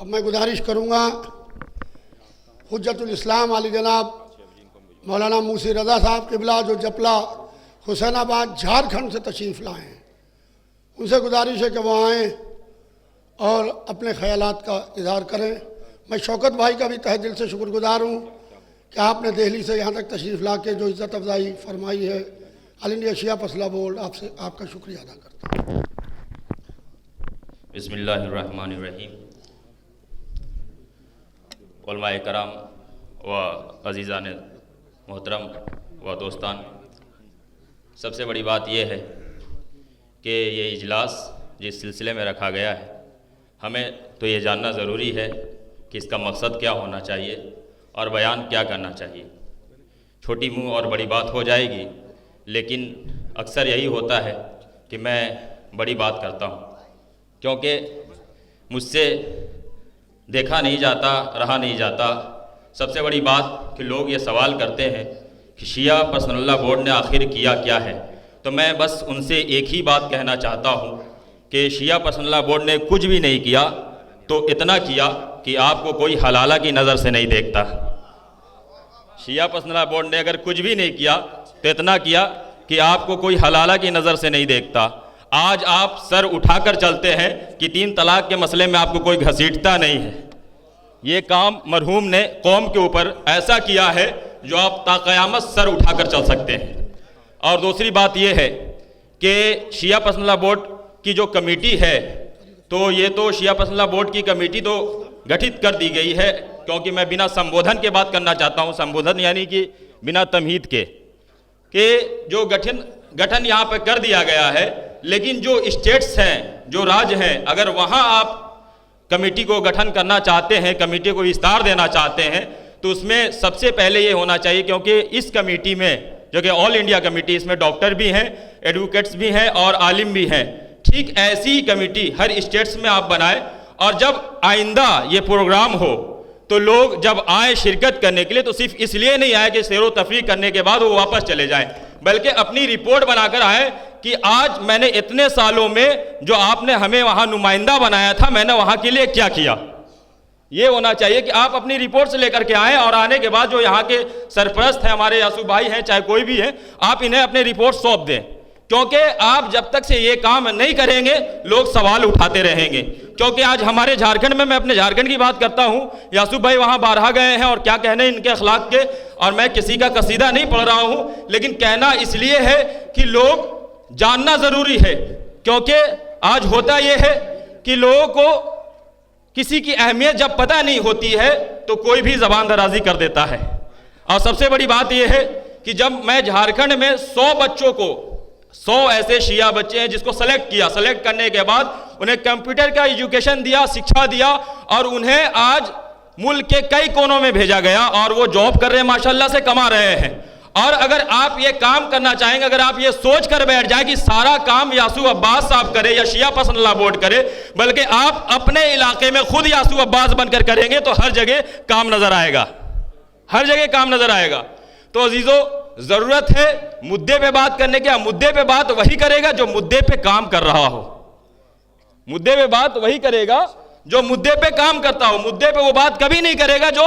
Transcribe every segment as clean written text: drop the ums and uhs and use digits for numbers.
अब मैं गुजारिश करूँगा हुज्जतुल इस्लाम आली जनाब मौलाना मूसी रज़ा साहब क़िबला जो जपला हुसैनाबाद झारखंड से तशरीफ़ लाए हैं, उनसे गुजारिश है कि वो आएँ और अपने ख़यालात का इज़हार करें। मैं शौकत भाई का भी तहे दिल से शुक्रगुजार हूँ कि आपने दिल्ली से यहाँ तक तशरीफ़ ला के जो इज़्ज़त अफ़ज़ाई फरमाई है। ऑल इंडिया शिया फसला बोर्ड आपसे आपका शुक्रिया अदा करता हूँ। बिस्मिल्लाहिर्रहमानिर्रहीम। उलमाए कराम व अज़ीज़ान मोहतरम व दोस्तान, सबसे बड़ी बात यह है कि ये इजलास जिस सिलसिले में रखा गया है, हमें तो ये जानना ज़रूरी है कि इसका मकसद क्या होना चाहिए और बयान क्या करना चाहिए। छोटी मुँह और बड़ी बात हो जाएगी, लेकिन अक्सर यही होता है कि मैं बड़ी बात करता हूँ, क्योंकि मुझसे देखा नहीं जाता, रहा नहीं जाता। सबसे बड़ी बात कि लोग ये सवाल करते हैं कि शिया पर्सनल्लाह बोर्ड ने आखिर किया क्या है। तो मैं बस उनसे एक ही बात कहना चाहता हूँ कि शिया पर्सनल्लाह बोर्ड ने कुछ भी नहीं किया, तो इतना किया कि आपको कोई हलाला की नज़र से नहीं देखता। शिया पर्सनल्लाह बोर्ड ने अगर कुछ भी नहीं किया तो इतना किया कि आपको कोई हलाला की नज़र से नहीं देखता। आज आप सर उठाकर चलते हैं कि 3 तलाक के मसले में आपको कोई घसीटता नहीं है। ये काम मरहूम ने कौम के ऊपर ऐसा किया है जो आप ताक़यामत सर उठाकर चल सकते हैं। और दूसरी बात यह है कि शिया पर्सनल्लाह बोर्ड की जो कमेटी है, तो ये तो शिया पर्सनल्लाह बोर्ड की कमेटी तो गठित कर दी गई है, क्योंकि मैं बिना संबोधन के बात करना चाहता हूँ। संबोधन यानी कि बिना तमहीद के जो गठन यहाँ पर कर दिया गया है, लेकिन जो स्टेट्स हैं, जो राज्य हैं, अगर वहाँ आप कमेटी को गठन करना चाहते हैं, कमेटी को विस्तार देना चाहते हैं, तो उसमें सबसे पहले ये होना चाहिए, क्योंकि इस कमेटी में जो कि ऑल इंडिया कमेटी, इसमें डॉक्टर भी हैं, एडवोकेट्स भी हैं और आलिम भी हैं। ठीक ऐसी कमेटी हर स्टेट्स में आप बनाएं, और जब आइंदा ये प्रोग्राम हो तो लोग जब आए शिरकत करने के लिए, तो सिर्फ इसलिए नहीं आए कि सैरो तफरीह करने के बाद वो वापस चले जाएं, बल्कि अपनी रिपोर्ट बनाकर आए कि आज मैंने इतने सालों में जो आपने हमें वहाँ नुमाइंदा बनाया था, मैंने वहाँ के लिए क्या किया। ये होना चाहिए कि आप अपनी रिपोर्ट से लेकर के आएँ, और आने के बाद जो यहाँ के सरपरस्त हैं, हमारे यासू भाई हैं, चाहे कोई भी है, आप इन्हें अपनी रिपोर्ट सौंप दें। क्योंकि आप जब तक से ये काम नहीं करेंगे, लोग सवाल उठाते रहेंगे। क्योंकि आज हमारे झारखंड में, मैं अपने झारखंड की बात करता हूँ, यासू भाई वहाँ बारहा गए हैं और क्या कहने इनके अखलाक के, और मैं किसी का कसीदा नहीं पढ़ रहा हूँ, लेकिन कहना इसलिए है कि लोग जानना ज़रूरी है। क्योंकि आज होता यह है कि लोगों को किसी की अहमियत जब पता नहीं होती है तो कोई भी ज़बान दराजी कर देता है। और सबसे बड़ी बात यह है कि जब मैं झारखंड में 100 बच्चों को, 100 ऐसे शिया बच्चे हैं जिसको सेलेक्ट किया, सेलेक्ट करने के बाद उन्हें कंप्यूटर का एजुकेशन दिया, शिक्षा दिया, और उन्हें आज मुल्क के कई कोनों में भेजा गया और वो जॉब कर रहे हैं, माशाल्लाह से कमा रहे हैं। और अगर आप ये काम करना चाहेंगे, अगर आप ये सोच कर बैठ जाए कि सारा काम यासू अब्बास साहब करे या शिया पर्सनल्लाह बोर्ड करे, बल्कि आप अपने इलाके में खुद यासू अब्बास बनकर करेंगे, तो हर जगह काम नजर आएगा, हर जगह काम नजर आएगा। तो अजीजों, जरूरत है मुद्दे पे बात करने की। मुद्दे पे बात वही करेगा जो मुद्दे पे काम कर रहा हो, मुद्दे पे बात वही करेगा जो मुद्दे पे काम करता हो। मुद्दे पे वो बात कभी नहीं करेगा जो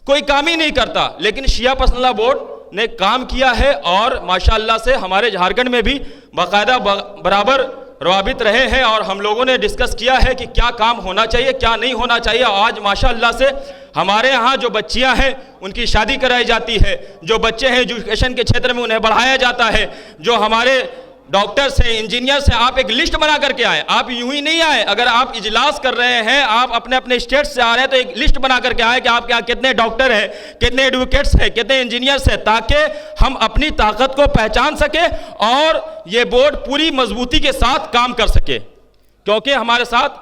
कोई काम ही नहीं करता। लेकिन शिया पर्सनल्लाह बोर्ड ने काम किया है, और माशाअल्लाह से हमारे झारखंड में भी बाकायदा बराबर रवाबित रहे हैं, और हम लोगों ने डिस्कस किया है कि क्या काम होना चाहिए, क्या नहीं होना चाहिए। आज माशाअल्लाह से हमारे यहाँ जो बच्चियाँ हैं उनकी शादी कराई जाती है, जो बच्चे हैं एजुकेशन के क्षेत्र में उन्हें बढ़ाया जाता है, जो हमारे डॉक्टर्स हैं, इंजीनियर्स हैं। आप एक लिस्ट बना करके आए, आप यूं ही नहीं आए। अगर आप इजलास कर रहे हैं, आप अपने अपने स्टेट से आ रहे हैं, तो एक लिस्ट बना करके आए कि आपके यहाँ कितने डॉक्टर हैं, कितने एडवोकेट्स हैं, कितने इंजीनियर्स हैं, ताकि हम अपनी ताकत को पहचान सके और ये बोर्ड पूरी मजबूती के साथ काम कर सके। क्योंकि हमारे साथ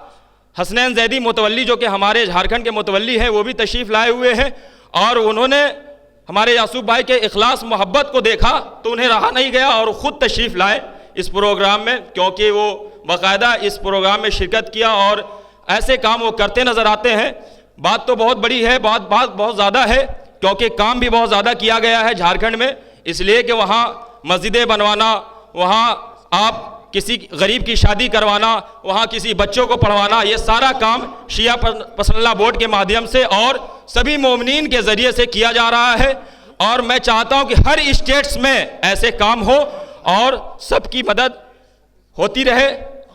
हसनैन जैदी मुतवल्ली, जो कि हमारे झारखंड के मुतवल्ली हैं, वो भी तशरीफ़ लाए हुए हैं, और उन्होंने हमारे यासूब भाई के इखलास मोहब्बत को देखा तो उन्हें रहा नहीं गया और ख़ुद तशरीफ़ लाए इस प्रोग्राम में, क्योंकि वो बाकायदा इस प्रोग्राम में शिरकत किया और ऐसे काम वो करते नज़र आते हैं। बात तो बहुत बड़ी है, बात बहुत ज़्यादा है, क्योंकि काम भी बहुत ज़्यादा किया गया है झारखंड में, इसलिए कि वहाँ मस्जिदें बनवाना, वहाँ आप किसी गरीब की शादी करवाना, वहाँ किसी बच्चों को पढ़वाना, ये सारा काम शिया पसरल्ला बोर्ड के माध्यम से और सभी मोमिनीन के ज़रिए से किया जा रहा है। और मैं चाहता हूँ कि हर स्टेट्स में ऐसे काम हो और सबकी मदद होती रहे,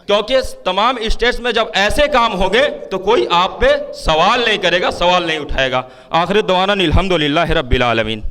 क्योंकि तमाम स्टेट्स में जब ऐसे काम होंगे तो कोई आप पे सवाल नहीं करेगा, सवाल नहीं उठाएगा। आखिर दुआना अल्हम्दुलिल्लाहि रब्बिल आलमीन।